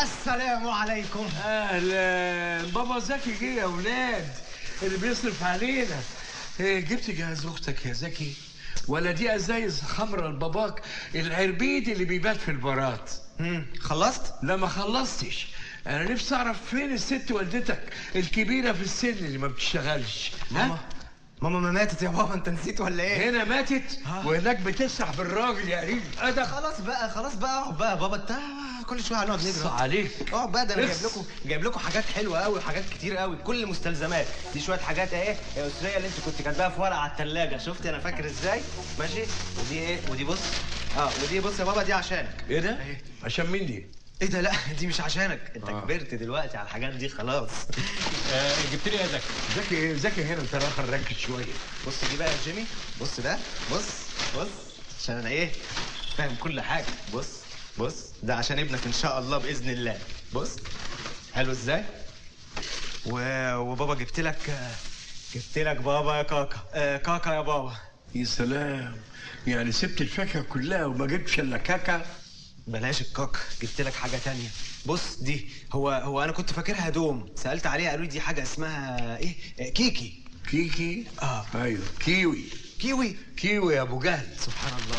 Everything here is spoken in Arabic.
السلام عليكم. اهلا بابا زكي جه يا ولاد اللي بيصرف علينا. جبت جهاز اختك يا زكي ولا دي ازايز خمره لباباك العربيد اللي بيبات في البارات؟ خلصت؟ لا ما خلصتش. انا نفسي اعرف فين الست والدتك الكبيره في السن اللي ما بتشتغلش. ماما ما ماتت يا بابا، انت نسيت ولا ايه؟ هنا ماتت وهناك بتسرح بالراجل يا قريب ادب. خلاص بقى اقعد بقى يا بابا، انت كل شويه هنقعد نجري. عليك اقعد بقى، ده انا جايب لكم حاجات حلوه قوي وحاجات كتير قوي، كل المستلزمات دي. شويه حاجات اهي يا اسريه اللي انت كنت كاتباها في ورقه على الثلاجه، شفتي انا فاكر ازاي؟ ماشي. ودي ايه؟ ودي بص. ودي بص يا بابا، دي عشانك. ايه ده؟ عشان مين دي؟ ايه ده؟ لا دي مش عشانك، انت كبرت دلوقتي على الحاجات دي خلاص. جبت لي يا زكي. زكي هنا انت راخر ركز شويه. بص دي بقى يا جيمي، بص ده، بص عشان انا ايه فاهم كل حاجه. بص ده عشان ابنك ان شاء الله باذن الله. بص حلو ازاي. وبابا جبت لك بابا يا كاكا يا بابا. يا سلام، يعني سبت الفاكهه كلها وما جبتش الا كاكا؟ بلاش الكاكا، جبت لك حاجه تانية. بص دي هو انا كنت فاكرها دوم، سالت عليها قالوا لي دي حاجه اسمها ايه، كيكي. ايوه كيوي كيوي يا ابو جهل. سبحان الله.